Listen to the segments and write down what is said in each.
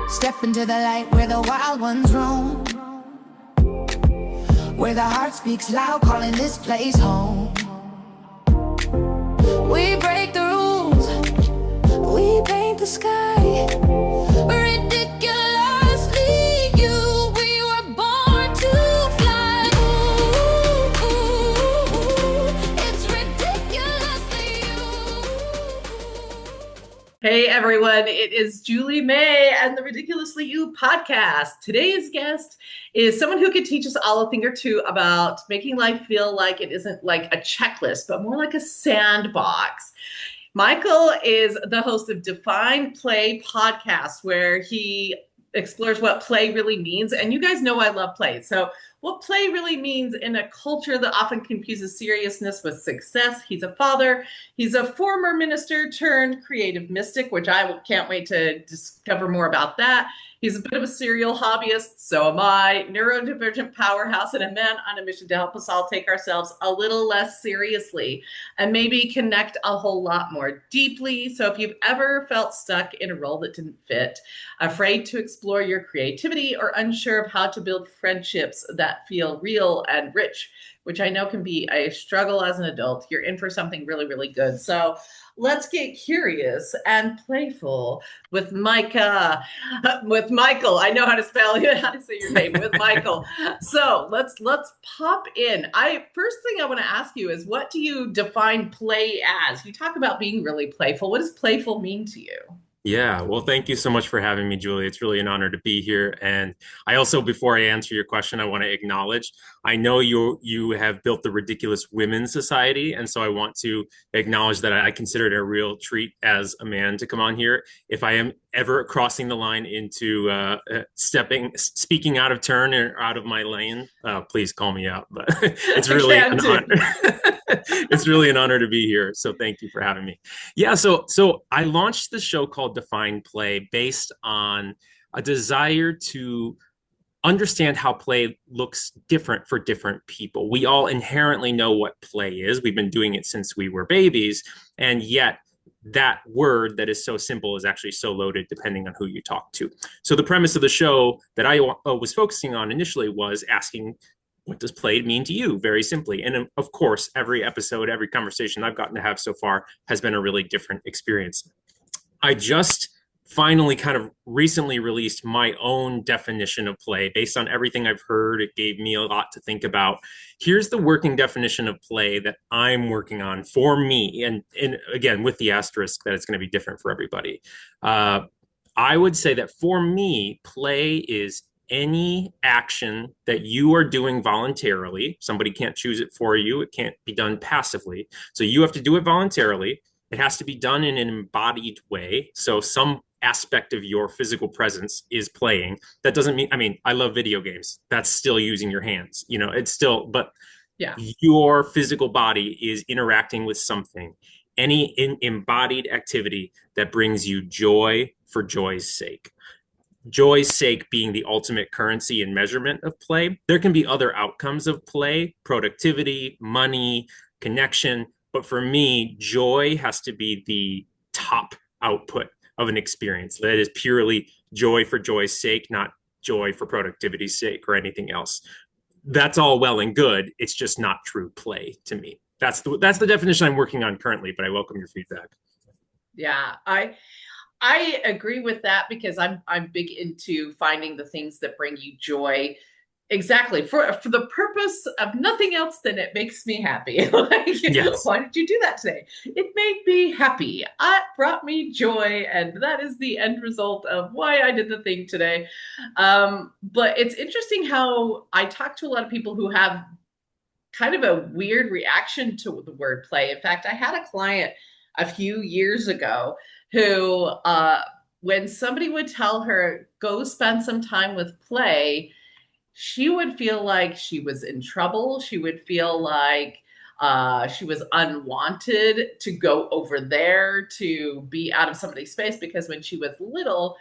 Step into the light where the wild ones roam, where the heart speaks loud, calling this place home. We break the rules, we paint the sky, ridiculously you, we were born to fly. Ooh, it's ridiculously you. Hey everyone, it is Julie May and the Ridiculously You podcast. Today's guest is someone who could teach us all a thing or two about making life feel like it isn't like a checklist, but more like a sandbox. Michael is the host of Define Play podcast, where he explores what play really means. And you guys know I love play. So what play really means in a culture that often confuses seriousness with success. He's a father. He's a former minister turned creative mystic, which I can't wait to discover more about that. He's a bit of a serial hobbyist, so am I, neurodivergent powerhouse, and a man on a mission to help us all take ourselves a little less seriously and maybe connect a whole lot more deeply. So if you've ever felt stuck in a role that didn't fit, afraid to explore your creativity, or unsure of how to build friendships that feel real and rich, which I know can be a struggle as an adult, you're in for something really, really good. So let's get curious and playful with Michael. I know how to say your name, with Michael. So let's pop in. First thing I want to ask you is, what do you define play as? You talk about being really playful. What does playful mean to you? Yeah, well, thank you so much for having me, Julie. It's really an honor to be here. And I also, before I answer your question, I want to acknowledge, I know you have built the Ridiculous Women's Society. And so I want to acknowledge that I consider it a real treat as a man to come on here. If I am ever crossing the line into speaking out of turn or out of my lane, please call me out. But it's really an honor. It's really an honor to be here. So thank you for having me. Yeah, so I launched the show called Define Play based on a desire to understand how play looks different for different people. We all inherently know what play is. We've been doing it since we were babies, and yet that word that is so simple is actually so loaded depending on who you talk to. So the premise of the show that I was focusing on initially was asking, what does play mean to you? Very simply. And of course, every episode, every conversation I've gotten to have so far has been a really different experience. I just finally kind of recently released my own definition of play based on everything I've heard. It gave me a lot to think about. Here's the working definition of play that I'm working on for me. And again, with the asterisk that it's going to be different for everybody. I would say that for me, play is any action that you are doing voluntarily. Somebody can't choose it for you. It can't be done passively. So you have to do it voluntarily. It has to be done in an embodied way. So some aspect of your physical presence is playing. That doesn't mean, I love video games. That's still using your hands. It's still, but yeah, your physical body is interacting with something. Any embodied activity that brings you joy for joy's sake. Joy's sake being the ultimate currency and measurement of play. There can be other outcomes of play, productivity, money, connection. But for me, joy has to be the top output of an experience. That is purely joy for joy's sake, not joy for productivity's sake or anything else. That's all well and good. It's just not true play to me. That's the definition I'm working on currently, but I welcome your feedback. Yeah, I agree with that, because I'm big into finding the things that bring you joy. Exactly. For the purpose of nothing else than it makes me happy. Yes. Why did you do that today? It made me happy. It brought me joy. And that is the end result of why I did the thing today. But it's interesting how I talk to a lot of people who have kind of a weird reaction to the word play. In fact, I had a client a few years ago who, when somebody would tell her, go spend some time with play, she would feel like she was in trouble. She would feel like she was unwanted to go over there, to be out of somebody's space, because when she was little,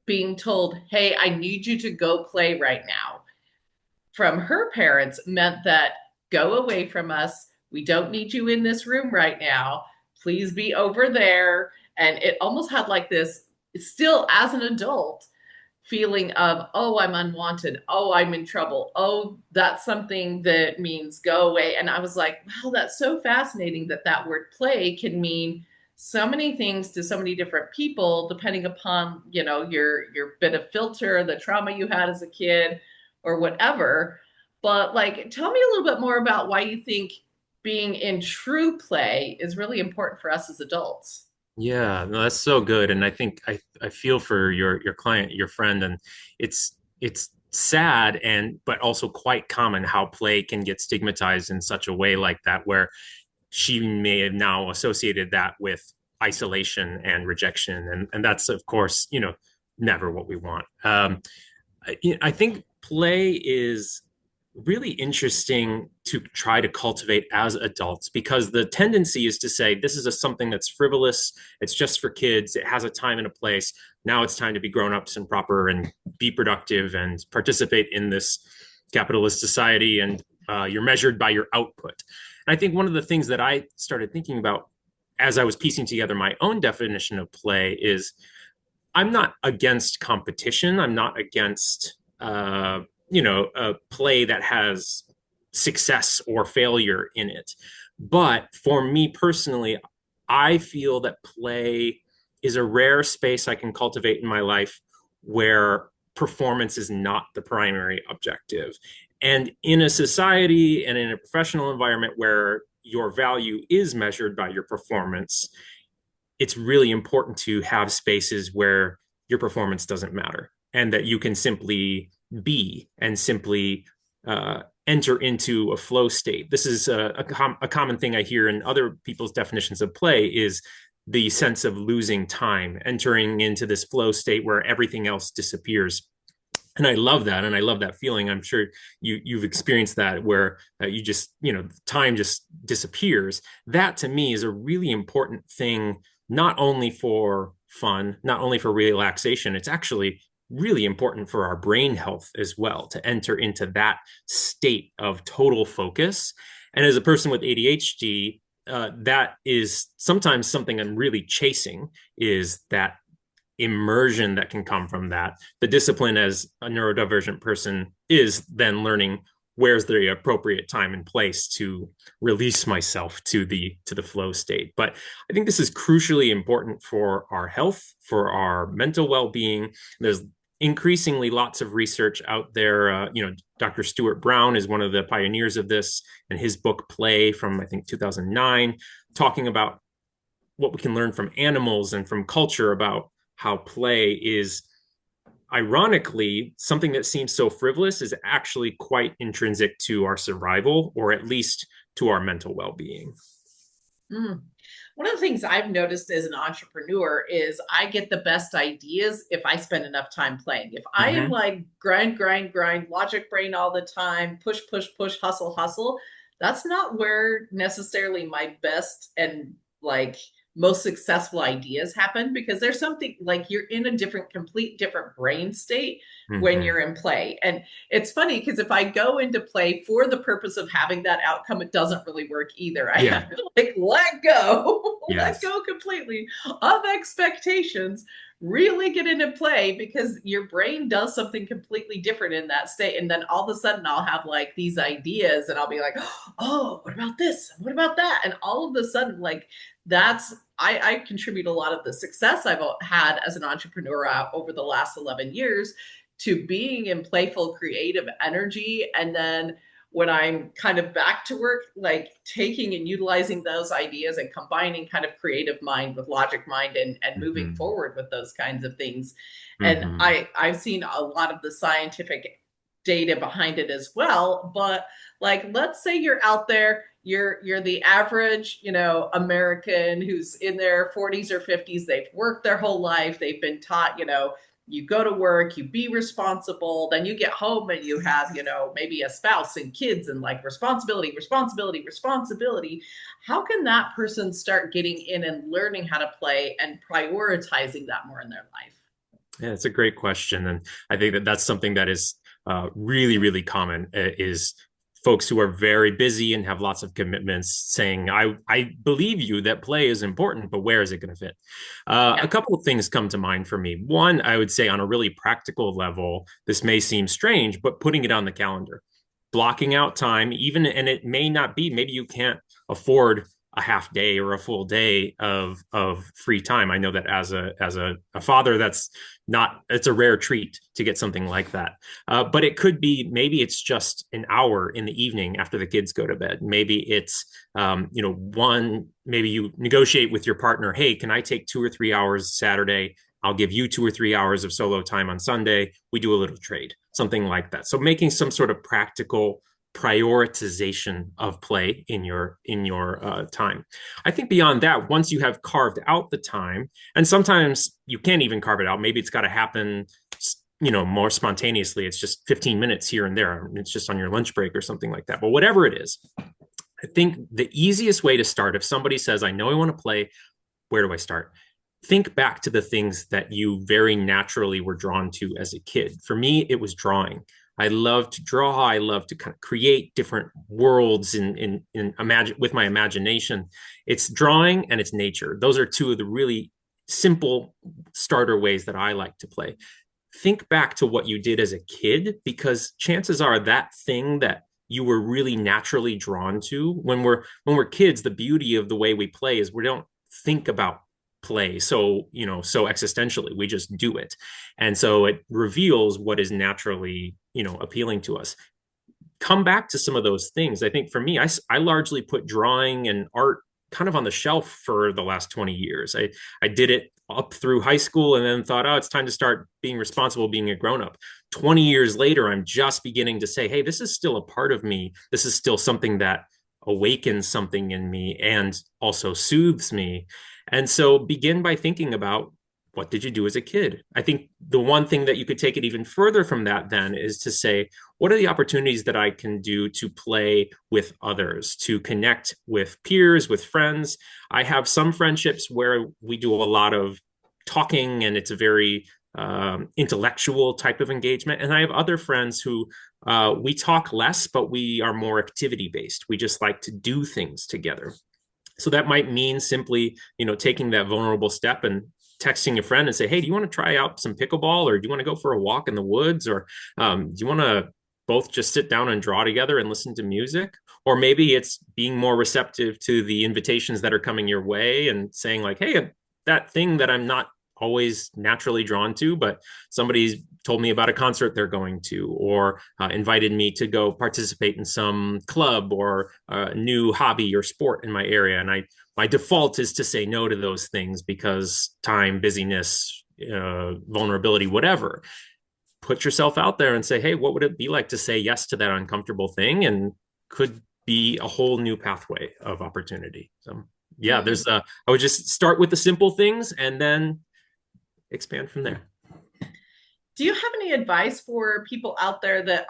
being told, hey, I need you to go play right now, from her parents meant that go away from us. We don't need you in this room right now. Please be over there. And it almost had like this, still as an adult, feeling of, oh, I'm unwanted. Oh, I'm in trouble. Oh, that's something that means go away. And I was like, wow, that's so fascinating that that word play can mean so many things to so many different people, depending upon, your bit of filter, the trauma you had as a kid or whatever. But like, tell me a little bit more about why you think being in true play is really important for us as adults. Yeah, no, that's so good. And I think I feel for your client, your friend, and it's sad and but also quite common how play can get stigmatized in such a way like that, where she may have now associated that with isolation and rejection. And that's of course, never what we want. I think play is really interesting to try to cultivate as adults, because the tendency is to say this is something that's frivolous, it's just for kids, it has a time and a place. Now it's time to be grown-ups and proper and be productive and participate in this capitalist society, and you're measured by your output. And I think one of the things that I started thinking about as I was piecing together my own definition of play is I'm not against competition. I'm not against a play that has success or failure in it. But for me personally, I feel that play is a rare space I can cultivate in my life where performance is not the primary objective. And in a society and in a professional environment where your value is measured by your performance, it's really important to have spaces where your performance doesn't matter and that you can simply be and simply enter into a flow state. This is a common thing I hear in other people's definitions of play is the sense of losing time, entering into this flow state where everything else disappears. And I love that. And I love that feeling. I'm sure you've experienced that where you just, time just disappears. That to me is a really important thing, not only for fun, not only for relaxation, it's actually really important for our brain health as well, to enter into that state of total focus. And as a person with ADHD, that is sometimes something I'm really chasing, is that immersion that can come from that. The discipline as a neurodivergent person is then learning where's the appropriate time and place to release myself to the flow state. But I think this is crucially important for our health, for our mental well-being. There's increasingly lots of research out there. Dr. Stuart Brown is one of the pioneers of this, and his book Play from I think 2009, talking about what we can learn from animals and from culture about how play is, ironically, something that seems so frivolous is actually quite intrinsic to our survival, or at least to our mental well-being. Mm. One of the things I've noticed as an entrepreneur is I get the best ideas if I spend enough time playing. If I am like grind, logic brain all the time, push, hustle, that's not where necessarily my best and like most successful ideas happen, because there's something like you're in a complete different brain state when you're in play. And it's funny because if I go into play for the purpose of having that outcome, it doesn't really work either. I have to like let go, let go completely of expectations, really get into play, because your brain does something completely different in that state. And then all of a sudden I'll have like these ideas and I'll be like, oh, what about this? What about that? And all of a sudden, like I contribute a lot of the success I've had as an entrepreneur over the last 11 years to being in playful, creative energy. And then when I'm kind of back to work, like taking and utilizing those ideas and combining kind of creative mind with logic mind and moving forward with those kinds of things. And I've seen a lot of the scientific data behind it as well. But like, let's say you're out there, you're the average, American who's in their 40s or 50s. They've worked their whole life. They've been taught, you go to work, you be responsible, then you get home and you have, maybe a spouse and kids and like responsibility. How can that person start getting in and learning how to play and prioritizing that more in their life? Yeah, it's a great question. And I think that that's something that is really, really common, is folks who are very busy and have lots of commitments saying, I believe you that play is important, but where is it going to fit? A couple of things come to mind for me. One, I would say on a really practical level, this may seem strange, but putting it on the calendar, blocking out time, even, and it may not be, maybe you can't afford a half day or a full day of free time. I know that as a father, that's not, it's a rare treat to get something like that. But it could be, maybe it's just an hour in the evening after the kids go to bed. Maybe it's maybe you negotiate with your partner, hey, can I take 2 or 3 hours Saturday? I'll give you 2 or 3 hours of solo time on Sunday. We do a little trade, something like that. So making some sort of practical prioritization of play in your time. I think beyond that, once you have carved out the time, and sometimes you can't even carve it out, maybe it's got to happen more spontaneously. It's just 15 minutes here and there. It's just on your lunch break or something like that. But whatever it is, I think the easiest way to start, if somebody says, I know I want to play, where do I start? Think back to the things that you very naturally were drawn to as a kid. For me, it was drawing. I love to draw. I love to kind of create different worlds in imagine with my imagination. It's drawing and it's nature. Those are two of the really simple starter ways that I like to play. Think back to what you did as a kid, because chances are that thing that you were really naturally drawn to when we're kids, the beauty of the way we play is we don't think about play so existentially. We just do it, and so it reveals what is naturally appealing to us. Come back to some of those things. I think for me, I largely put drawing and art kind of on the shelf for the last 20 years. I did it up through high school and then thought, oh, it's time to start being responsible, being a grown-up. 20 years later, I'm just beginning to say, hey, this is still a part of me. This is still something that awakens something in me and also soothes me. And so begin by thinking about, what did you do as a kid? I think the one thing that you could take it even further from that then is to say, what are the opportunities that I can do to play with others, to connect with peers, with friends? I have some friendships where we do a lot of talking and it's a very intellectual type of engagement. And I have other friends who we talk less, but we are more activity based. We just like to do things together. So that might mean simply, taking that vulnerable step and texting a friend and say, hey, do you want to try out some pickleball, or do you want to go for a walk in the woods, or do you want to both just sit down and draw together and listen to music? Or maybe it's being more receptive to the invitations that are coming your way and saying like, hey, that thing that I'm not always naturally drawn to, but somebody's told me about a concert they're going to, or invited me to go participate in some club or new hobby or sport in my area. And my default is to say no to those things because time, busyness, vulnerability, whatever. Put yourself out there and say, hey, what would it be like to say yes to that uncomfortable thing? And could be a whole new pathway of opportunity. So yeah, I would just start with the simple things and then expand from there. Do you have any advice for people out there that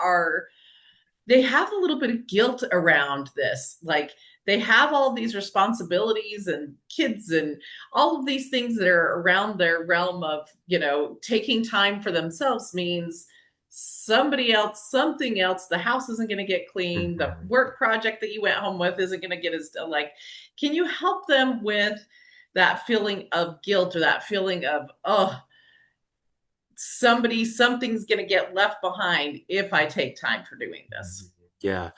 they have a little bit of guilt around this? Like they have all these responsibilities and kids and all of these things that are around their realm of, taking time for themselves means somebody else, something else, the house isn't going to get clean. The work project that you went home with isn't going to get as done. Like, can you help them with that feeling of guilt or that feeling of, oh, something's going to get left behind if I take time for doing this? Yeah,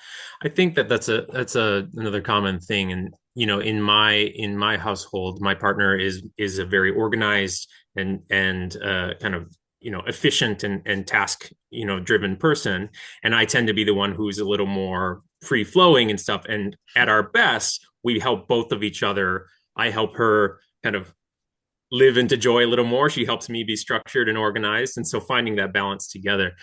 I think that's another common thing. And, in my household, my partner is a very organized and kind of, efficient and task, driven person. And I tend to be the one who's a little more free flowing and stuff. And at our best, we help both of each other. I help her kind of live into joy a little more. She helps me be structured and organized. And so finding that balance together,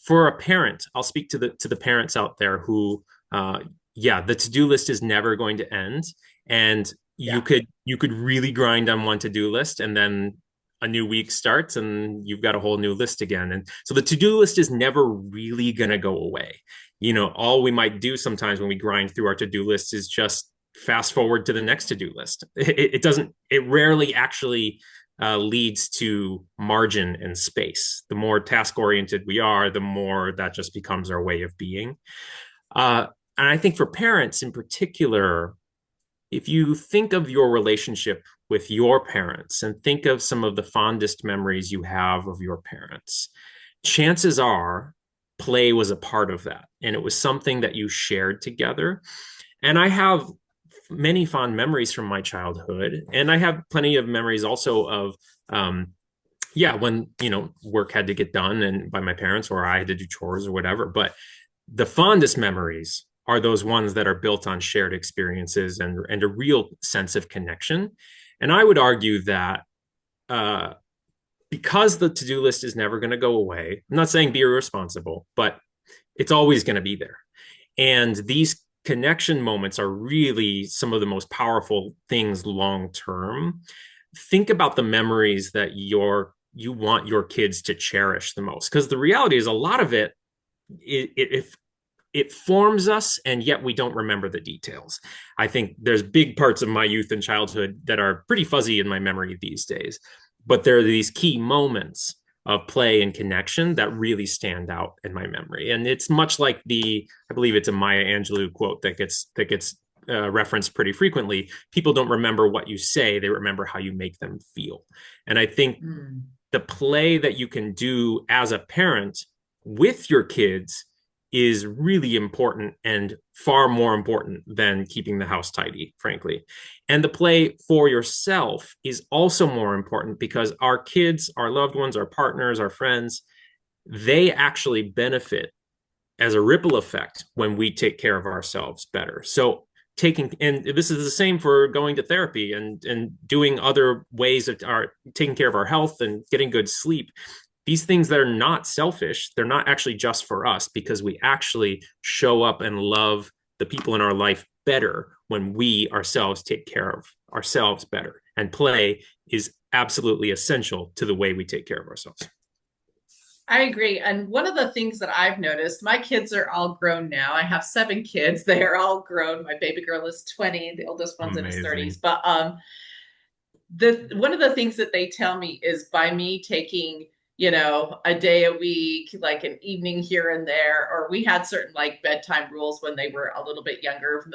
for a parent, I'll speak to the parents out there who, the to-do list is never going to end. And you could really grind on one to-do list and then a new week starts and you've got a whole new list again. And so the to-do list is never really going to go away. All we might do sometimes when we grind through our to-do list is just fast forward to the next to-do list. It rarely actually leads to margin and space. The more task oriented we are, the more that just becomes our way of being. And I think for parents in particular, if you think of your relationship with your parents and think of some of the fondest memories you have of your parents, chances are play was a part of that. And it was something that you shared together. And I have many fond memories from my childhood. And I have plenty of memories also of, when, work had to get done and by my parents, or I had to do chores or whatever. But the fondest memories are those ones that are built on shared experiences and a real sense of connection. And I would argue that because the to-do list is never going to go away, I'm not saying be irresponsible, but it's always going to be there. And these connection moments are really some of the most powerful things long term. Think about the memories that you want your kids to cherish the most, because the reality is a lot of it forms us, and yet we don't remember the details. I think there's big parts of my youth and childhood that are pretty fuzzy in my memory these days, but there are these key moments of play and connection that really stand out in my memory. And it's much like I believe it's a Maya Angelou quote that gets referenced pretty frequently. People don't remember what you say, they remember how you make them feel. And I think the play that you can do as a parent with your kids is really important, and far more important than keeping the house tidy, frankly. And the play for yourself is also more important, because our kids, our loved ones, our partners, our friends, they actually benefit as a ripple effect when we take care of ourselves better. So and this is the same for going to therapy and doing other ways that are taking care of our health and getting good sleep. These things that are not selfish, they're not actually just for us, because we actually show up and love the people in our life better when we ourselves take care of ourselves better. And play is absolutely essential to the way we take care of ourselves. I agree. And one of the things that I've noticed, my kids are all grown now. I have 7 kids. They are all grown. My baby girl is 20. The oldest one's in his 30s. But one of the things that they tell me is by me taking a day a week, like an evening here and there, or we had certain like bedtime rules when they were a little bit younger,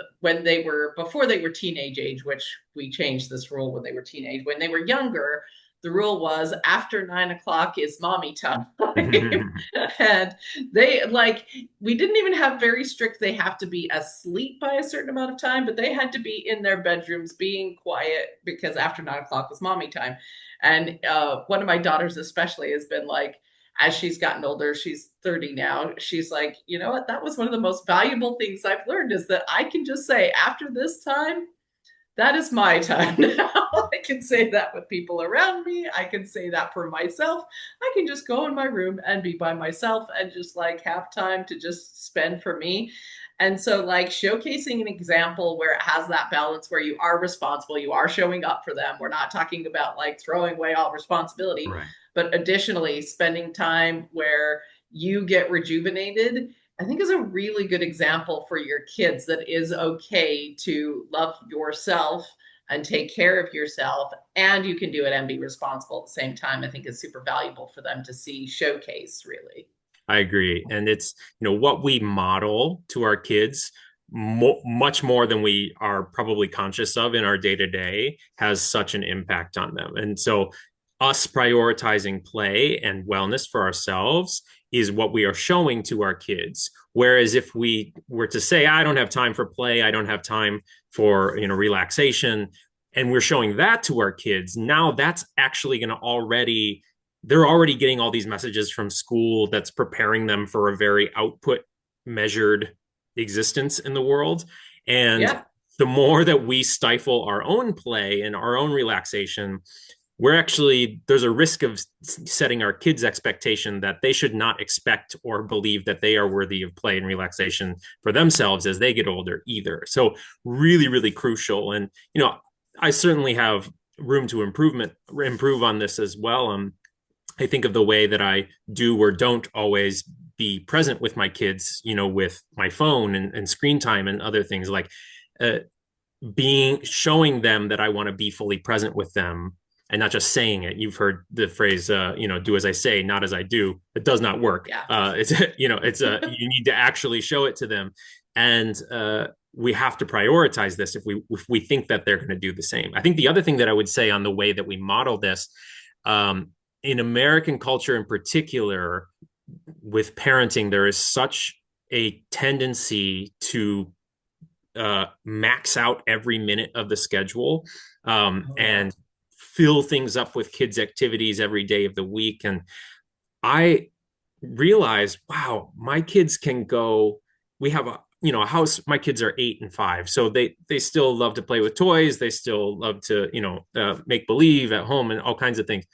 before they were teenage age, which we changed this rule when they were teenage. When they were younger, the rule was after 9 o'clock is mommy time. And we didn't even have very strict, they have to be asleep by a certain amount of time, but they had to be in their bedrooms being quiet, because after 9 o'clock was mommy time. And one of my daughters especially has been like, as she's gotten older, she's 30 now, she's like, you know what, that was one of the most valuable things I've learned, is that I can just say, after this time, that is my time now. I can say that with people around me. I can say that for myself. I can just go in my room and be by myself and just like have time to just spend for me. And so like showcasing an example where it has that balance, where you are responsible, you are showing up for them. We're not talking about like throwing away all responsibility, right, but additionally spending time where you get rejuvenated, I think is a really good example for your kids that is okay to love yourself and take care of yourself, and you can do it and be responsible at the same time. I think is super valuable for them to see showcase, really. I agree. And it's, what we model to our kids much more than we are probably conscious of in our day-to-day has such an impact on them. And so us prioritizing play and wellness for ourselves is what we are showing to our kids. Whereas if we were to say, I don't have time for play, I don't have time for, relaxation, and we're showing that to our kids, now that's actually going to they're already getting all these messages from school that's preparing them for a very output measured existence in the world. And the more that we stifle our own play and our own relaxation, there's a risk of setting our kids' expectation that they should not expect or believe that they are worthy of play and relaxation for themselves as they get older either. So really, really crucial. And, I certainly have room to improve on this as well. I think of the way that I do or don't always be present with my kids, with my phone and screen time and other things, like showing them that I want to be fully present with them and not just saying it. You've heard the phrase, do as I say, not as I do. It does not work. Yeah. You need to actually show it to them. And we have to prioritize this if we think that they're going to do the same. I think the other thing that I would say on the way that we model this, in American culture in particular, with parenting, there is such a tendency to max out every minute of the schedule, and fill things up with kids' activities every day of the week. And I realized, wow, my kids can go. We have a house. My kids are 8 and 5, so they still love to play with toys. They still love to make believe at home and all kinds of things.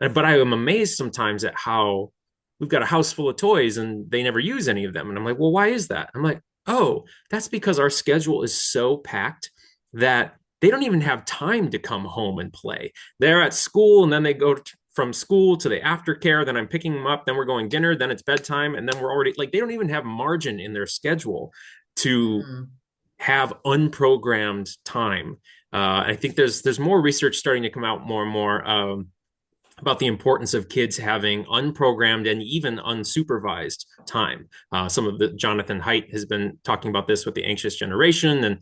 But I am amazed sometimes at how we've got a house full of toys and they never use any of them. And I'm like, well, why is that? I'm like, oh, that's because our schedule is so packed that they don't even have time to come home and play. They're at school, and then they go from school to the aftercare. Then I'm picking them up. Then we're going dinner. Then it's bedtime. And then we're already like, they don't even have margin in their schedule to have unprogrammed time. I think there's more research starting to come out more and more about the importance of kids having unprogrammed and even unsupervised time. Some of the Jonathan Haidt has been talking about this with the anxious generation, and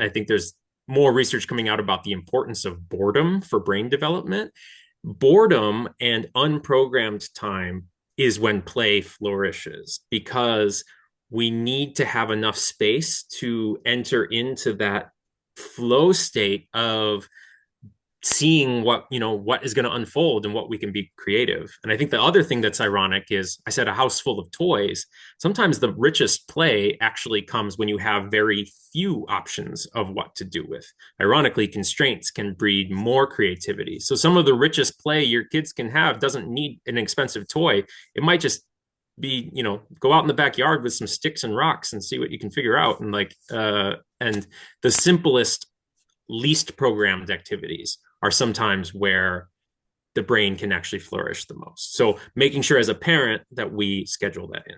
I think there's more research coming out about the importance of boredom for brain development. Boredom and unprogrammed time is when play flourishes, because we need to have enough space to enter into that flow state of seeing what is going to unfold and what we can be creative. And I think the other thing that's ironic is, I said a house full of toys. Sometimes the richest play actually comes when you have very few options of what to do with. Ironically, constraints can breed more creativity. So some of the richest play your kids can have doesn't need an expensive toy. It might just be, go out in the backyard with some sticks and rocks and see what you can figure out. And and the simplest, least programmed activities are sometimes where the brain can actually flourish the most. So making sure as a parent that we schedule that in.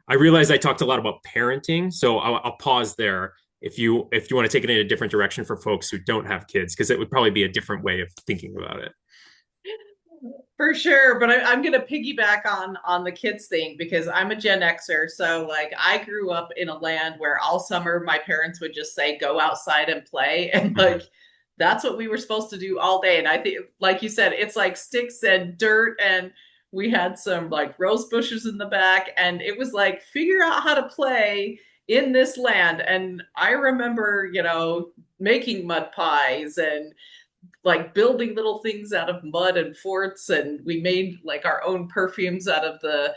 I realize I talked a lot about parenting, so I'll pause there if you want to take it in a different direction for folks who don't have kids, because it would probably be a different way of thinking about it. For sure, but I'm going to piggyback on the kids thing, because I'm a Gen Xer. So like, I grew up in a land where all summer my parents would just say, go outside and play. And like, that's what we were supposed to do all day. And I think, like you said, it's like sticks and dirt, and we had some like rose bushes in the back, and it was like, figure out how to play in this land. And I remember, making mud pies and like building little things out of mud and forts, and we made like our own perfumes out of the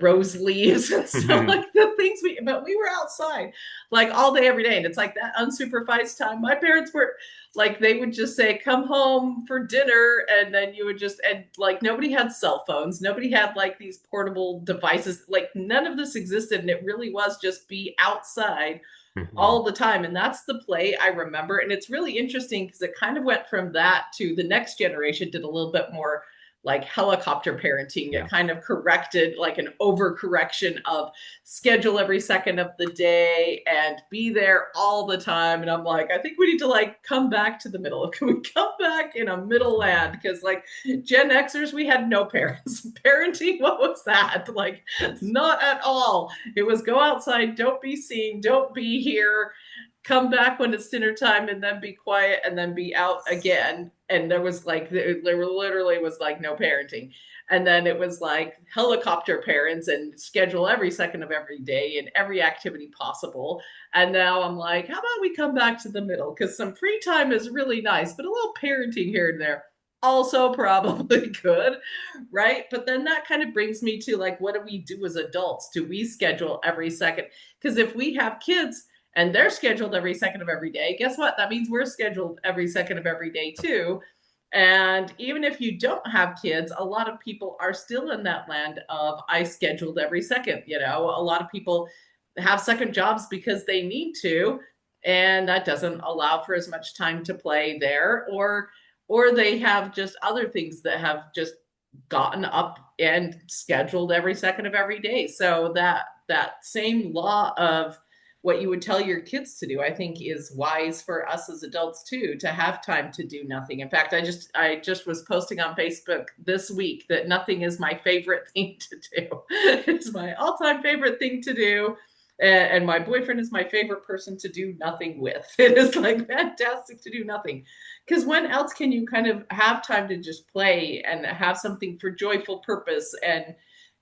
rose leaves and stuff, like the things but we were outside like all day, every day. And it's like that unsupervised time. My parents were like, they would just say, come home for dinner. And then you would just, and like, nobody had cell phones. Nobody had like these portable devices. Like none of this existed. And it really was just be outside all the time. And that's the play I remember. And it's really interesting because it kind of went from that to the next generation did a little bit more like helicopter parenting. Yeah. It kind of corrected like an overcorrection of schedule every second of the day and be there all the time. And I'm like, I think we need to like come back to the middle. Can we come back in a middle land? Because like Gen Xers, we had no parents. Parenting, what was that? Like, not at all. It was go outside, don't be seen, don't be here, come back when it's dinner time, and then be quiet, and then be out again. And there was like, there literally was like no parenting. And then it was like helicopter parents and schedule every second of every day and every activity possible. And now I'm like, how about we come back to the middle? Because some free time is really nice, but a little parenting here and there also probably good, right? But then that kind of brings me to like, what do we do as adults? Do we schedule every second? Because if we have kids and they're scheduled every second of every day, guess what? That means we're scheduled every second of every day too. And even if you don't have kids, a lot of people are still in that land of I scheduled every second. A lot of people have second jobs because they need to, and that doesn't allow for as much time to play there, or they have just other things that have just gotten up and scheduled every second of every day. So that same law of what you would tell your kids to do, I think is wise for us as adults too, to have time to do nothing. In fact, I just was posting on Facebook this week that nothing is my favorite thing to do. It's my all-time favorite thing to do. And my boyfriend is my favorite person to do nothing with. It is like fantastic to do nothing. Because when else can you kind of have time to just play and have something for joyful purpose and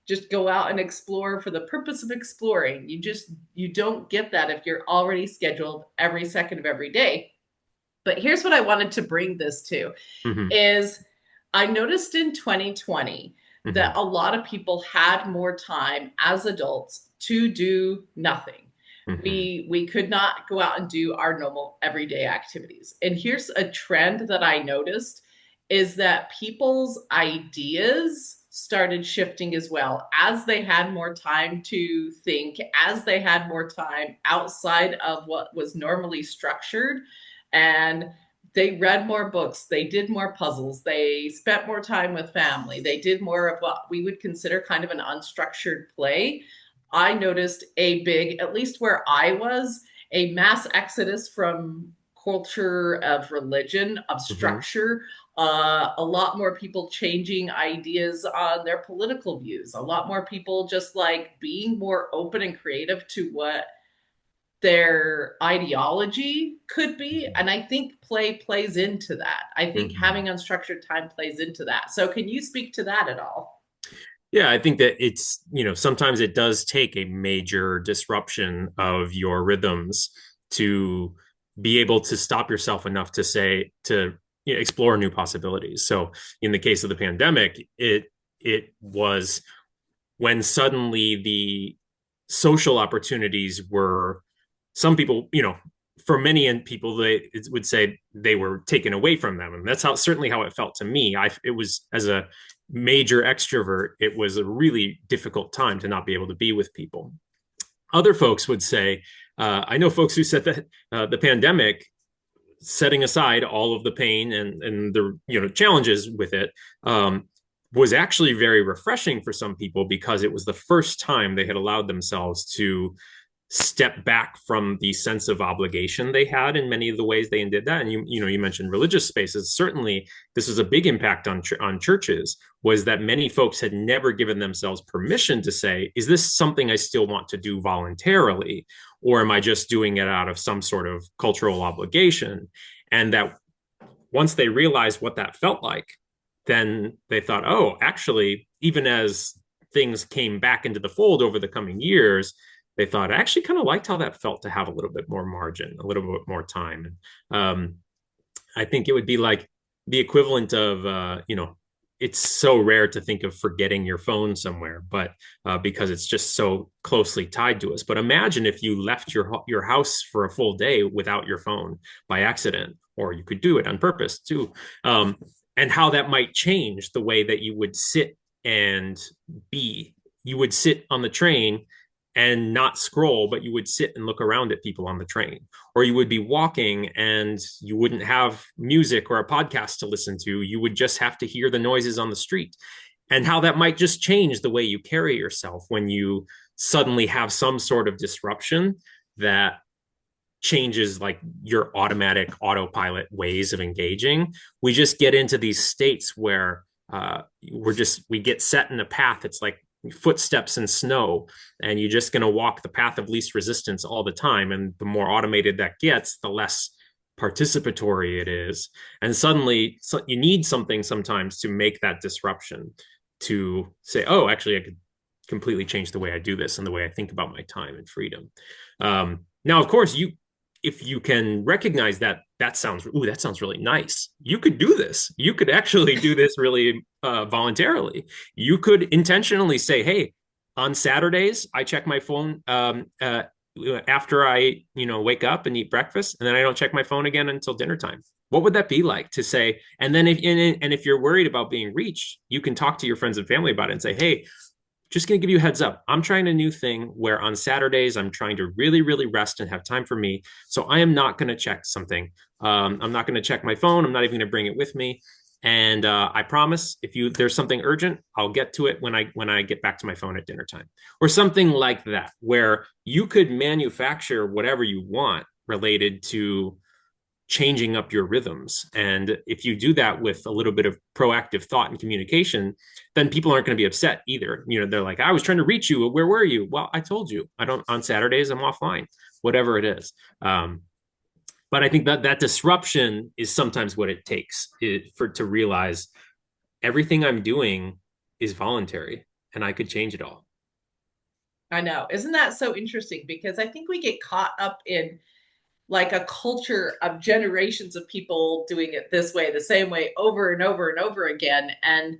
just go out and explore for the purpose of exploring? You don't get that if you're already scheduled every second of every day. But here's what I wanted to bring this to is I noticed in 2020 that a lot of people had more time as adults to do nothing. We could not go out and do our normal everyday activities. And here's a trend that I noticed is that people's ideas started shifting as well as they had more time to think, as they had more time outside of what was normally structured. And they read more books, they did more puzzles, they spent more time with family, they did more of what we would consider kind of an unstructured play. I noticed a big, at least where I was, a mass exodus from culture of religion, of structure, a lot more people changing ideas on their political views, a lot more people just like being more open and creative to what their ideology could be. And I think play plays into that. I think having unstructured time plays into that. So can you speak to that at all? Yeah, I think that it's, sometimes it does take a major disruption of your rhythms to be able to stop yourself enough to say, to explore new possibilities. So in the case of the pandemic, it was when suddenly the social opportunities were, some people, for many people, they would say they were taken away from them. And that's certainly how it felt to me. It was, as a major extrovert, it was a really difficult time to not be able to be with people. Other folks would say, I know folks who said that the pandemic, setting aside all of the pain and the challenges with it, was actually very refreshing for some people, because it was the first time they had allowed themselves to step back from the sense of obligation they had in many of the ways they did that. And you mentioned religious spaces. Certainly, this was a big impact on churches, was that many folks had never given themselves permission to say, is this something I still want to do voluntarily, or am I just doing it out of some sort of cultural obligation? And that once they realized what that felt like, then they thought, oh, actually, even as things came back into the fold over the coming years, they thought, I actually kind of liked how that felt to have a little bit more margin, a little bit more time. And I think it would be like the equivalent of, it's so rare to think of forgetting your phone somewhere, but because it's just so closely tied to us. But imagine if you left your house for a full day without your phone by accident, or you could do it on purpose too. And how that might change the way that you would sit and be. You would sit on the train and not scroll, but you would sit and look around at people on the train. Or you would be walking and you wouldn't have music or a podcast to listen to. You would just have to hear the noises on the street. And how that might just change the way you carry yourself when you suddenly have some sort of disruption that changes like your automatic autopilot ways of engaging. We just get into these states where we get set in a path. It's like footsteps in snow, and you're just going to walk the path of least resistance all the time. And the more automated that gets, the less participatory it is. And suddenly you need something sometimes to make that disruption, to say, oh, actually, I could completely change the way I do this and the way I think about my time and freedom. Now, of course, if you can recognize that sounds really nice. You could do this. You could actually do this really voluntarily. You could intentionally say, hey, on Saturdays, I check my phone after I, wake up and eat breakfast, and then I don't check my phone again until dinner time. What would that be like to say? And then if you're worried about being reached, you can talk to your friends and family about it and say, hey, just going to give you a heads up. I'm trying a new thing where on Saturdays, I'm trying to really, really rest and have time for me. So I am not going to check something. I'm not going to check my phone. I'm not even going to bring it with me. And I promise, if there's something urgent, I'll get to it when I get back to my phone at dinner time, or something like that, where you could manufacture whatever you want related to changing up your rhythms. And if you do that with a little bit of proactive thought and communication, then people aren't going to be upset either. They're like, I was trying to reach you. Where were you? Well, I told you, I don't, on Saturdays, I'm offline, whatever it is. But I think that disruption is sometimes what it takes to realize everything I'm doing is voluntary and I could change it all. I know. Isn't that so interesting? Because I think we get caught up in like a culture of generations of people doing it this way, the same way over and over and over again. And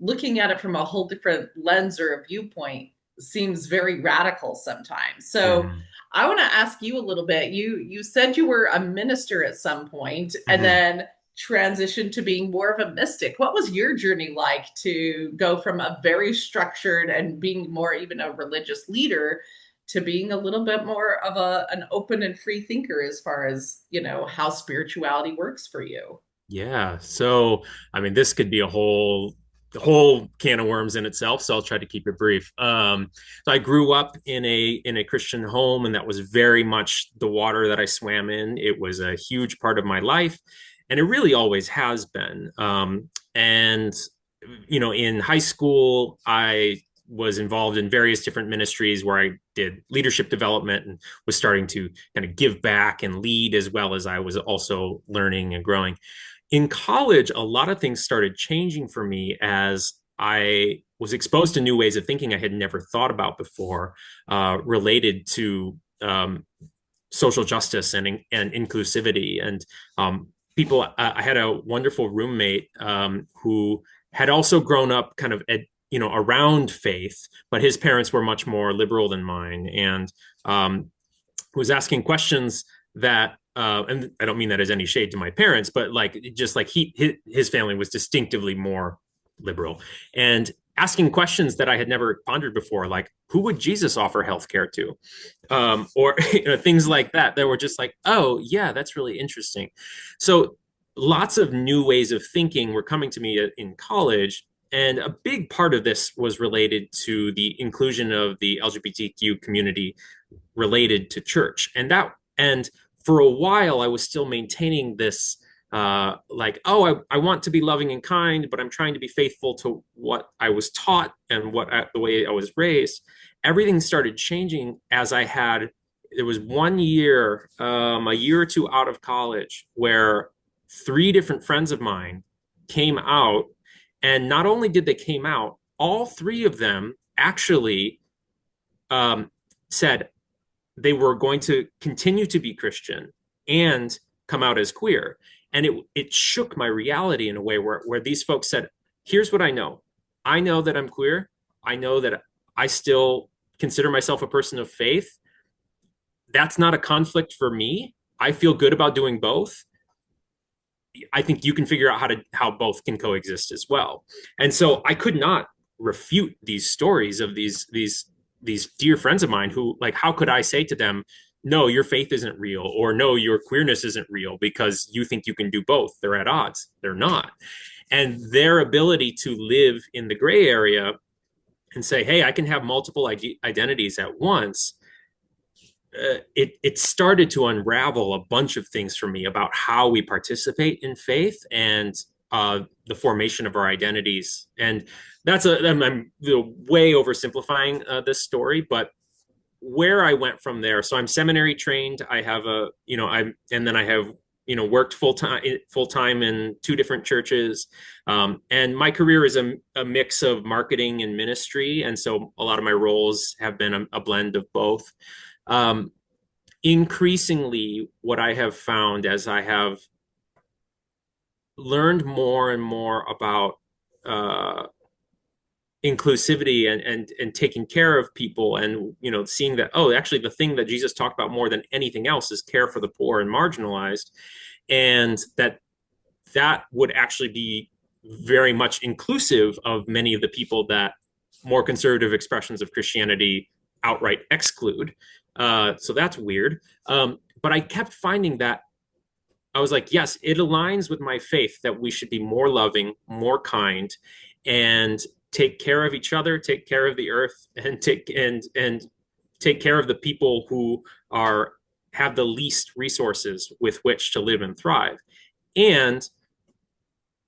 looking at it from a whole different lens or a viewpoint seems very radical sometimes. So Mm-hmm. I want to ask you a little bit. You said you were a minister at some point and Mm-hmm. then transitioned to being more of a mystic. What was your journey like to go from a very structured and being more even a religious leader to being a little bit more of an open and free thinker as far as, how spirituality works for you? Yeah. So, I mean, this could be the whole can of worms in itself. So I'll try to keep it brief. So I grew up in a Christian home, and that was very much the water that I swam in. It was a huge part of my life, and it really always has been. And in high school, I was involved in various different ministries where I did leadership development and was starting to kind of give back and lead, as well as I was also learning and growing. In college, a lot of things started changing for me as I was exposed to new ways of thinking I had never thought about before, related to social justice and inclusivity. And people, I had a wonderful roommate who had also grown up kind of around faith, but his parents were much more liberal than mine, and was asking questions that and I don't mean that as any shade to my parents, but like just like his family was distinctively more liberal, and asking questions that I had never pondered before, like who would Jesus offer healthcare to, or things like that. That were just like, oh yeah, that's really interesting. So lots of new ways of thinking were coming to me in college. And a big part of this was related to the inclusion of the LGBTQ community related to church. And for a while, I was still maintaining this, like, oh, I want to be loving and kind, but I'm trying to be faithful to what I was taught and the way I was raised. Everything started changing as there was one year, a year or two out of college, where three different friends of mine came out. And not only did they came out, all three of them actually said they were going to continue to be Christian and come out as queer. And it shook my reality in a way where these folks said, here's what I know. I know that I'm queer. I know that I still consider myself a person of faith. That's not a conflict for me. I feel good about doing both. I think you can figure out how both can coexist as well. And so I could not refute these stories of these dear friends of mine who, like, how could I say to them, no, your faith isn't real, or no, your queerness isn't real because you think you can do both? They're at odds. They're not. And their ability to live in the gray area and say, hey, I can have multiple identities at once. It started to unravel a bunch of things for me about how we participate in faith and the formation of our identities. And I'm way oversimplifying this story, but where I went from there. So I'm seminary trained. I have and then I have worked full time in two different churches, and my career is a mix of marketing and ministry, and so a lot of my roles have been a blend of both. Increasingly, what I have found as I have learned more and more about inclusivity and taking care of people, and seeing that, oh, actually the thing that Jesus talked about more than anything else is care for the poor and marginalized, and that would actually be very much inclusive of many of the people that more conservative expressions of Christianity outright exclude. So that's weird. But I kept finding that I was like, yes, it aligns with my faith that we should be more loving, more kind, and take care of each other, take care of the earth, and take care of the people who are have the least resources with which to live and thrive. And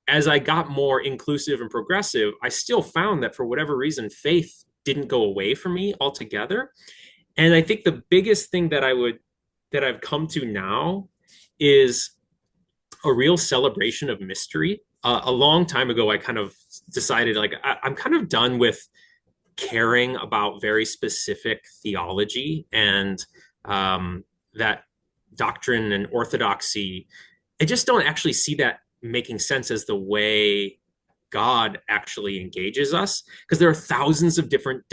as I got more inclusive and progressive, I still found that for whatever reason, faith didn't go away from me altogether. And I think the biggest thing that I've come to now is a real celebration of mystery. A long time ago, I kind of decided like I'm kind of done with caring about very specific theology and that doctrine and orthodoxy. I just don't actually see that making sense as the way God actually engages us, because there are thousands of different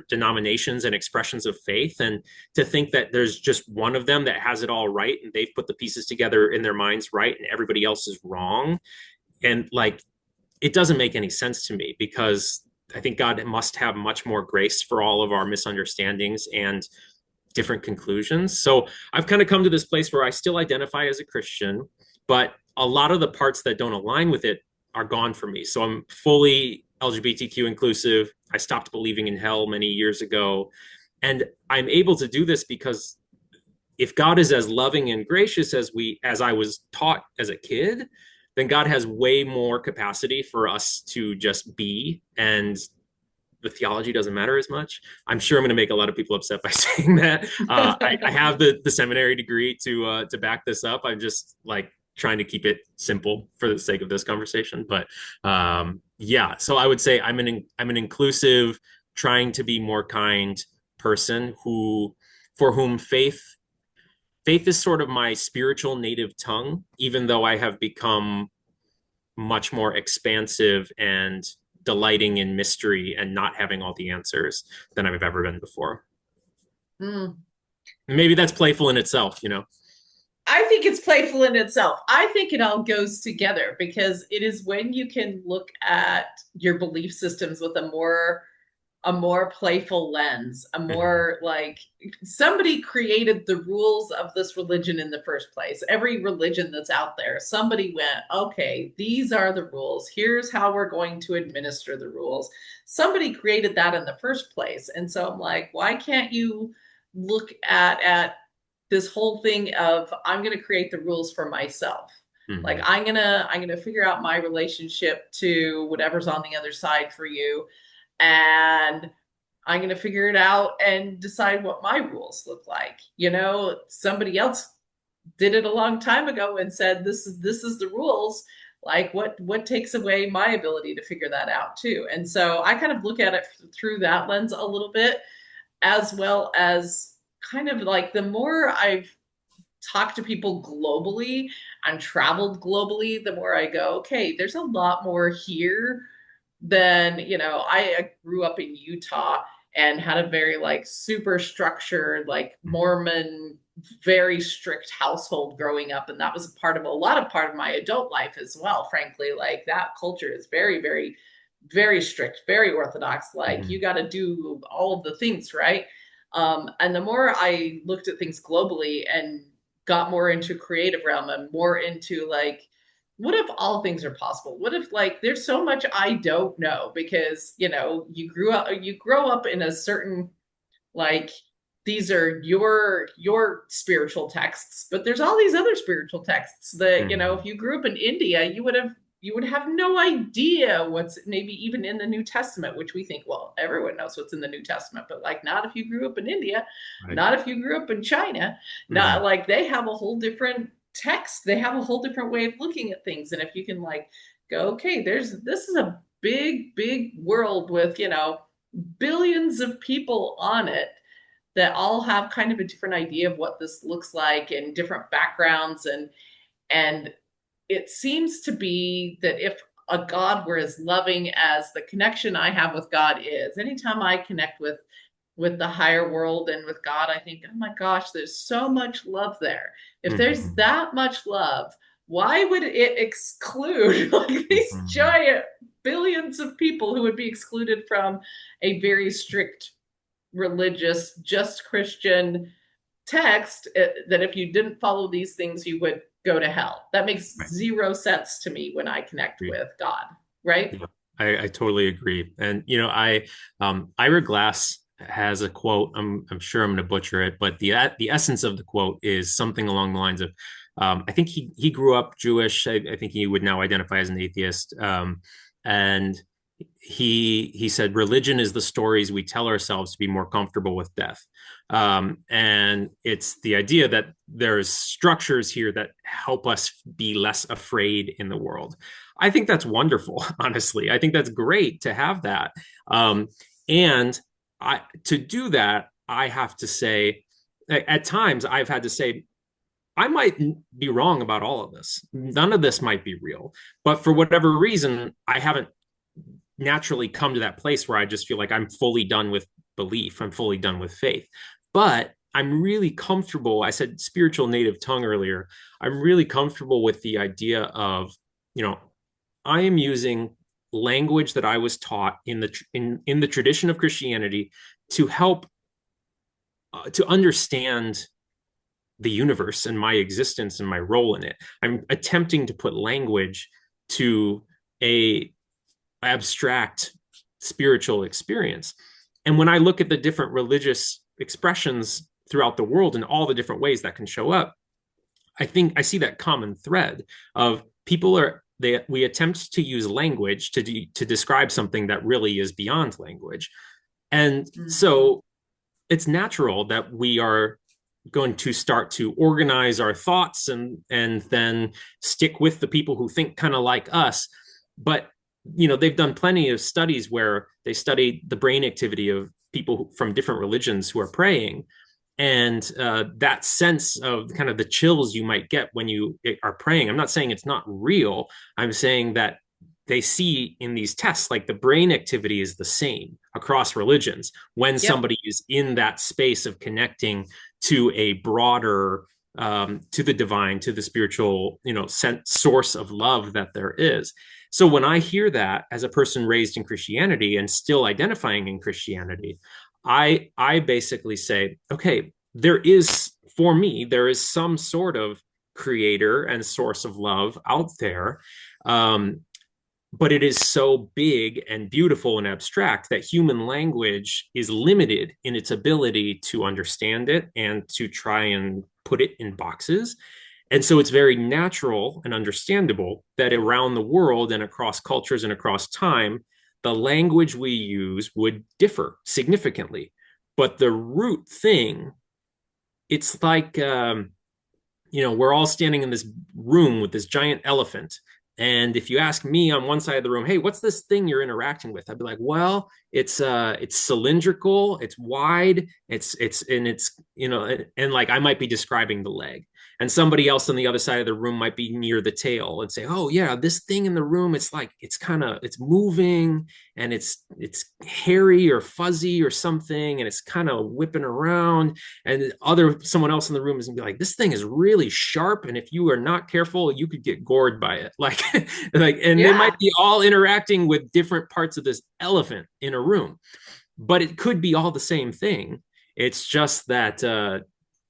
denominations and expressions of faith, and to think that there's just one of them that has it all right and they've put the pieces together in their minds right and everybody else is wrong, and like it doesn't make any sense to me, because I think God must have much more grace for all of our misunderstandings and different conclusions. So I've kind of come to this place where I still identify as a Christian, but a lot of the parts that don't align with it are gone for me. So I'm fully LGBTQ inclusive. I stopped believing in hell many years ago. And I'm able to do this because if God is as loving and gracious as I was taught as a kid, then God has way more capacity for us to just be, and the theology doesn't matter as much. I'm sure I'm going to make a lot of people upset by saying that. I have the seminary degree to back this up. I'm just like trying to keep it simple for the sake of this conversation. But yeah, so I would say I'm an inclusive, trying to be more kind person for whom faith is sort of my spiritual native tongue, even though I have become much more expansive and delighting in mystery and not having all the answers than I've ever been before. Maybe that's playful in itself, you know? I think it's playful in itself. I think it all goes together, because it is when you can look at your belief systems with a more playful lens, a more like somebody created the rules of this religion in the first place. Every religion that's out there, somebody went, okay, these are the rules. Here's how we're going to administer the rules. Somebody created that in the first place. And so I'm like, why can't you look at this whole thing of I'm going to create the rules for myself? Like I'm going to figure out my relationship to whatever's on the other side for you, and I'm going to figure it out and decide what my rules look like. You know, somebody else did it a long time ago and said, this is the rules. Like what takes away my ability to figure that out too? And so I kind of look at it through that lens a little bit, as well as kind of like the more I've talked to people globally and traveled globally, the more I go, okay, there's a lot more here than, you know, I grew up in Utah and had a very like super structured, like Mormon, very strict household growing up. And that was part of my adult life as well. Frankly, like that culture is very, very, very strict, very orthodox. Like you got to do all of the things, right? And the more I looked at things globally and got more into creative realm and more into like, what if all things are possible? What if like there's so much I don't know, because you know you grow up in a certain, like, these are your spiritual texts, but there's all these other spiritual texts that you know, if you grew up in India, you would have no idea what's maybe even in the New Testament, which we think, well, everyone knows what's in the New Testament, but like not if you grew up in India, right. Not if you grew up in China, not like they have a whole different text. They have a whole different way of looking at things. And if you can like go, okay, this is a big, big world with, you know, billions of people on it that all have kind of a different idea of what this looks like and different backgrounds. And it seems to be that if a God were as loving as the connection I have with God is, anytime I connect with the higher world and with God, I think, oh my gosh, there's so much love there. If there's that much love, why would it exclude like these giant billions of people who would be excluded from a very strict religious, just Christian text that if you didn't follow these things, you would go to hell. That makes Right. zero sense to me when I connect with God, right? Yeah, I totally agree. And Ira Glass has a quote. I'm sure I'm going to butcher it, but the essence of the quote is something along the lines of, I think he grew up Jewish. I think he would now identify as an atheist. And he said, religion is the stories we tell ourselves to be more comfortable with death. And it's the idea that there's structures here that help us be less afraid in the world. I think that's wonderful, honestly. I think that's great to have that. And to do that, I have to say, at times I've had to say, I might be wrong about all of this. None of this might be real. But for whatever reason, I haven't naturally come to that place where I just feel like I'm fully done with belief. I'm fully done with faith. But I'm really comfortable. I said spiritual native tongue earlier. I'm really comfortable with the idea of, I am using language that I was taught in the tradition of Christianity to help to understand the universe and my existence and my role in it. I'm attempting to put language to a abstract spiritual experience. And when I look at the different religious expressions throughout the world and all the different ways that can show up, I think I see that common thread of we attempt to use language to describe something that really is beyond language. And so it's natural that we are going to start to organize our thoughts and then stick with the people who think kind of like us. But they've done plenty of studies where they studied the brain activity of people from different religions who are praying. And that sense of kind of the chills you might get when you are praying. I'm not saying it's not real. I'm saying that they see in these tests, like the brain activity is the same across religions when somebody is in that space of connecting to a broader, to the divine, to the spiritual, source of love that there is. So when I hear that as a person raised in Christianity and still identifying in Christianity, I basically say, okay, there is some sort of creator and source of love out there. But it is so big and beautiful and abstract that human language is limited in its ability to understand it and to try and put it in boxes. And so it's very natural and understandable that around the world and across cultures and across time, the language we use would differ significantly. But the root thing, it's like, we're all standing in this room with this giant elephant. And if you ask me on one side of the room, hey, what's this thing you're interacting with? I'd be like, well, it's cylindrical, it's wide, it's and like I might be describing the leg. And somebody else on the other side of the room might be near the tail and say, oh yeah, this thing in the room, it's like it's moving and it's hairy or fuzzy or something, and it's kind of whipping around. And someone else in the room is gonna be like, this thing is really sharp, and if you are not careful, you could get gored by it. They might be all interacting with different parts of this elephant in a room, but it could be all the same thing. It's just that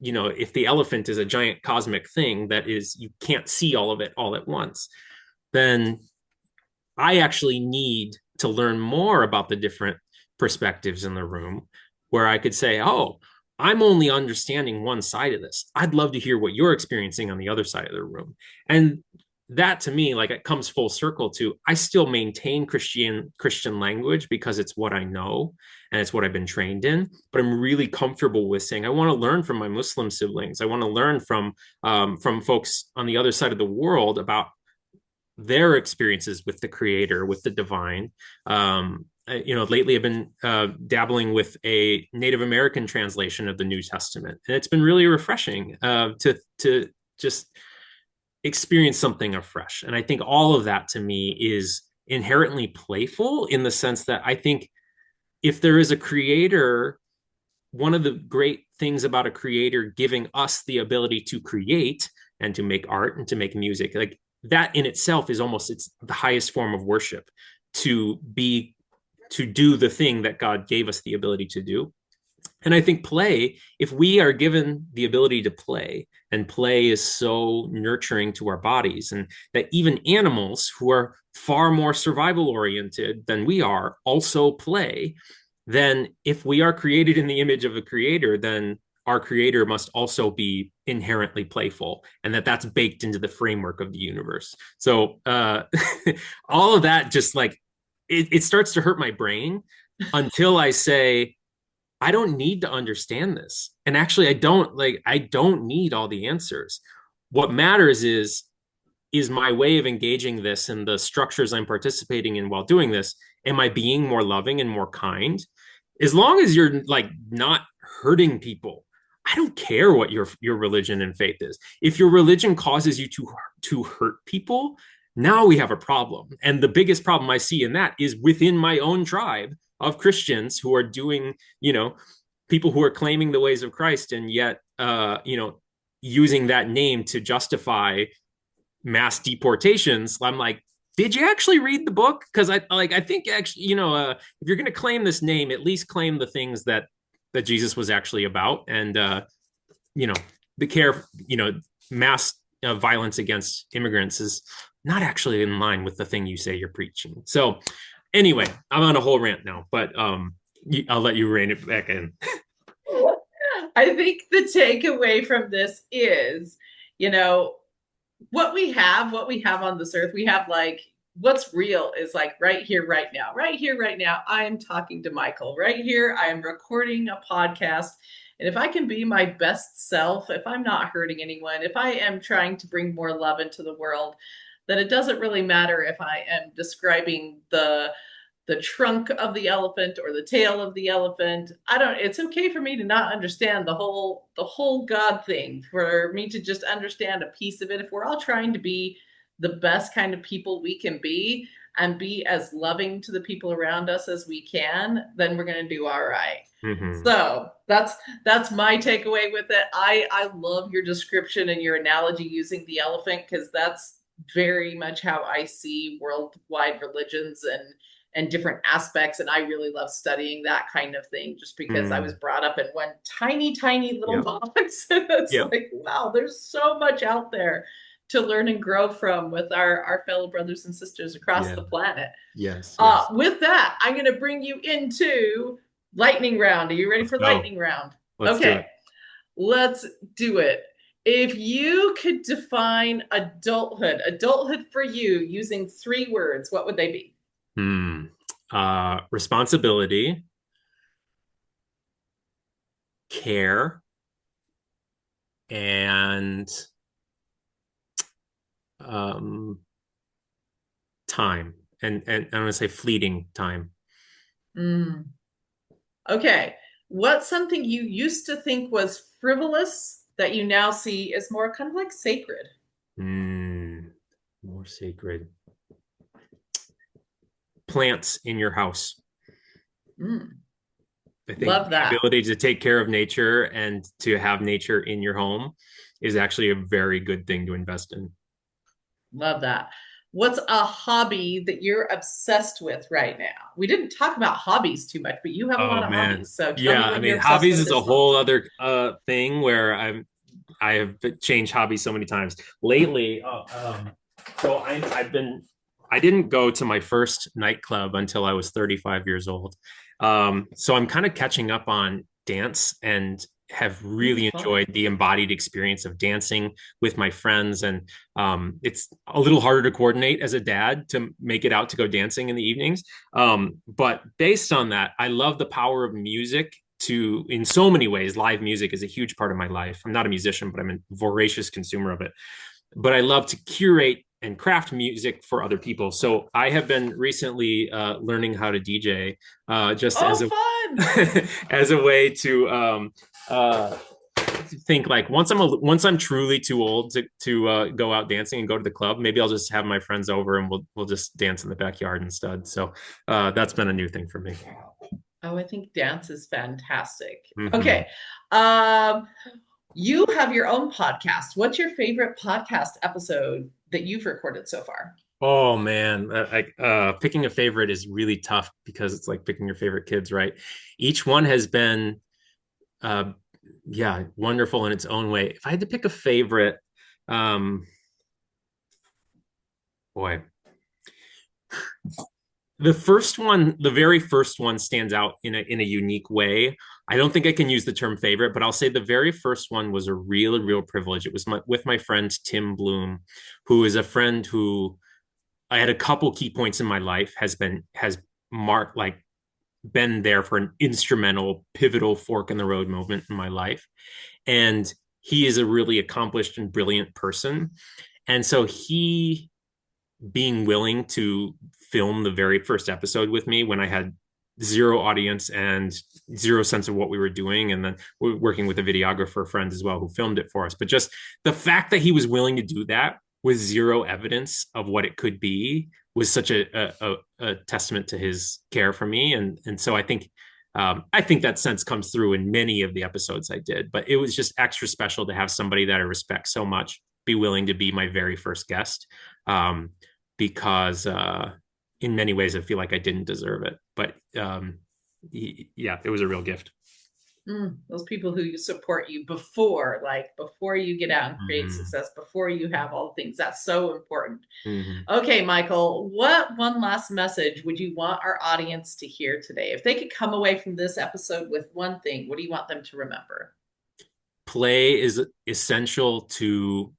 if the elephant is a giant cosmic thing that is, you can't see all of it all at once, then I actually need to learn more about the different perspectives in the room, where I could say, oh, I'm only understanding one side of this. I'd love to hear what you're experiencing on the other side of the room. And that to me, like, it comes full circle to, I still maintain Christian language because it's what I know and it's what I've been trained in. But I'm really comfortable with saying, I want to learn from my Muslim siblings. I want to learn from folks on the other side of the world about their experiences with the creator, with the divine. Lately I've been dabbling with a Native American translation of the New Testament, and it's been really refreshing to just experience something afresh. And I think all of that to me is inherently playful, in the sense that I think if there is a creator, one of the great things about a creator giving us the ability to create and to make art and to make music, like that in itself is it's the highest form of worship, to do the thing that God gave us the ability to do. And I think play, if we are given the ability to play, and play is so nurturing to our bodies, and that even animals who are far more survival oriented than we are also play, then if we are created in the image of a creator, then our creator must also be inherently playful, and that's baked into the framework of the universe. So all of that just like it starts to hurt my brain until I say, I don't need to understand this. And actually, I don't need all the answers. What matters is my way of engaging this and the structures I'm participating in while doing this. Am I being more loving and more kind? As long as you're like not hurting people, I don't care what your religion and faith is. If your religion causes you to hurt people, now we have a problem. And the biggest problem I see in that is within my own tribe of Christians who are doing, people who are claiming the ways of Christ, and yet, using that name to justify mass deportations. I'm like, did you actually read the book? Because I think actually, if you're going to claim this name, at least claim the things that Jesus was actually about, and the care, mass violence against immigrants is not actually in line with the thing you say you're preaching. So anyway, I'm on a whole rant now, but I'll let you rein it back in. I think the takeaway from this is, what we have on this earth, we have like, what's real is like right here, right now, I am talking to Michael right here. I am recording a podcast. And if I can be my best self, if I'm not hurting anyone, if I am trying to bring more love into the world, then it doesn't really matter if I am describing the trunk of the elephant or the tail of the elephant. It's okay for me to not understand the whole God thing, for me to just understand a piece of it. If we're all trying to be the best kind of people we can be and be as loving to the people around us as we can, then we're going to do all right. Mm-hmm. So that's my takeaway with it. I love your description and your analogy using the elephant, because that's very much how I see worldwide religions and different aspects. And I really love studying that kind of thing, just because I was brought up in one tiny little box. And it's like, wow, there's so much out there to learn and grow from with our fellow brothers and sisters across the planet. Yes. With that, I'm going to bring you into lightning round. Are you ready for lightning round? Okay, let's do it. If you could define adulthood for you using 3 words, what would they be? Responsibility, care, and time, and I'm going to say fleeting time. Okay, what's something you used to think was frivolous that you now see as more kind of like sacred? More sacred. Plants in your house. I think love that. The ability to take care of nature and to have nature in your home is actually a very good thing to invest in. Love that. What's a hobby that you're obsessed with right now? We didn't talk about hobbies too much, but you have a lot of hobbies. So tell me hobbies is a whole other thing where I have changed hobbies so many times lately. So I didn't go to my first nightclub until I was 35 years old. So I'm kind of catching up on dance, and have really enjoyed the embodied experience of dancing with my friends. And it's a little harder to coordinate as a dad to make it out to go dancing in the evenings. But based on that, I love the power of music in so many ways. Live music is a huge part of my life. I'm not a musician, but I'm a voracious consumer of it. But I love to curate and craft music for other people. So I have been recently learning how to DJ as a way to think like once I'm truly too old to go out dancing and go to the club, maybe I'll just have my friends over and we'll just dance in the backyard instead. So that's been a new thing for me. Oh, I think dance is fantastic. Okay. You have your own podcast. What's your favorite podcast episode that you've recorded so far? Oh man, picking a favorite is really tough because it's like picking your favorite kids, right? Each one has been yeah, wonderful in its own way. If I had to pick a favorite, boy, the very first one stands out in a unique way. I don't think I can use the term favorite, but I'll say the very first one was a real privilege. It was with my friend Tim Bloom, who is a friend who I had a couple key points in my life has marked, like, been there for an instrumental, pivotal fork in the road moment in my life. And he is a really accomplished and brilliant person. And so he being willing to film the very first episode with me when I had zero audience and zero sense of what we were doing, and then we're working with a videographer friend as well who filmed it for us. But just the fact that he was willing to do that with zero evidence of what it could be was such a testament to his care for me. And so I think that sense comes through in many of the episodes I did, but it was just extra special to have somebody that I respect so much be willing to be my very first guest, because in many ways I feel like I didn't deserve it. But yeah, it was a real gift. Those people who support you before you get out and create Mhm. success, before you have all the things, that's so important. Mhm. Okay, Michael, what one last message would you want our audience to hear today? If they could come away from this episode with one thing, what do you want them to remember? Play is essential to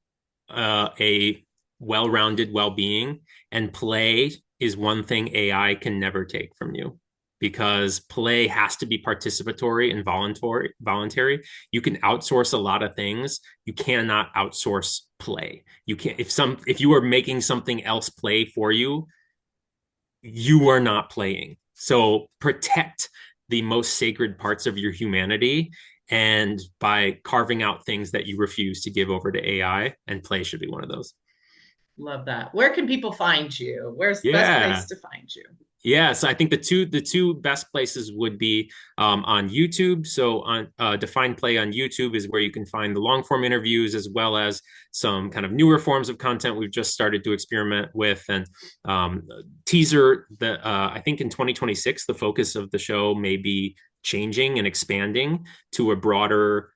a well-rounded well-being, and play is one thing AI can never take from you, because play has to be participatory and voluntary. You can outsource a lot of things. You cannot outsource play. You can't, if you are making something else play for you, you are not playing. So protect the most sacred parts of your humanity, and by carving out things that you refuse to give over to AI, and play should be one of those. Love that. Where can people find you? Where's the best Yeah. place to find you? Yeah, so I think the two best places would be on YouTube. So on Define Play on YouTube is where you can find the long form interviews, as well as some kind of newer forms of content we've just started to experiment with. And teaser that I think in 2026 the focus of the show may be changing and expanding to a broader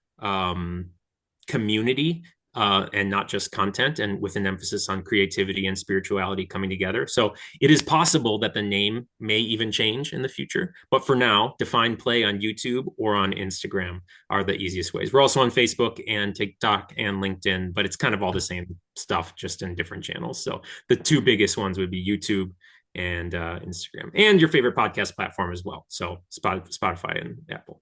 community, and not just content, and with an emphasis on creativity and spirituality coming together. So it is possible that the name may even change in the future. But for now, Define Play on YouTube or on Instagram are the easiest ways. We're also on Facebook and TikTok and LinkedIn, but it's kind of all the same stuff, just in different channels. So the two biggest ones would be YouTube and Instagram, and your favorite podcast platform as well. So Spotify and Apple.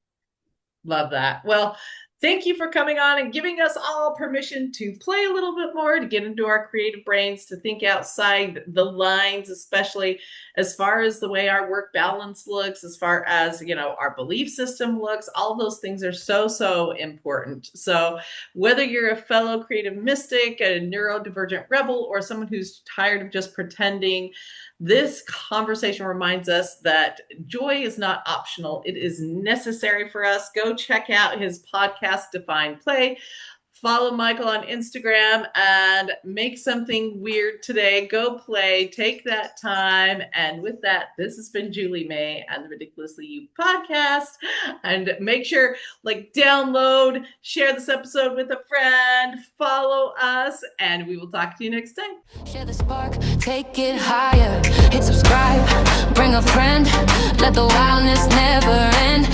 Love that. Well, thank you for coming on and giving us all permission to play a little bit more, to get into our creative brains, to think outside the lines, especially as far as the way our work balance looks, as far as, our belief system looks. All those things are so important. So whether you're a fellow creative mystic, a neurodivergent rebel, or someone who's tired of just pretending, this conversation reminds us that joy is not optional. It is necessary for us. Go check out his podcast, Define Play. Follow Michael on Instagram and make something weird today. Go play, take that time. And with that, this has been Julie May and the Ridiculously You podcast. And make sure, download, share this episode with a friend, follow us, and we will talk to you next time. Share the spark, take it higher. Hit subscribe, bring a friend. Let the wildness never end.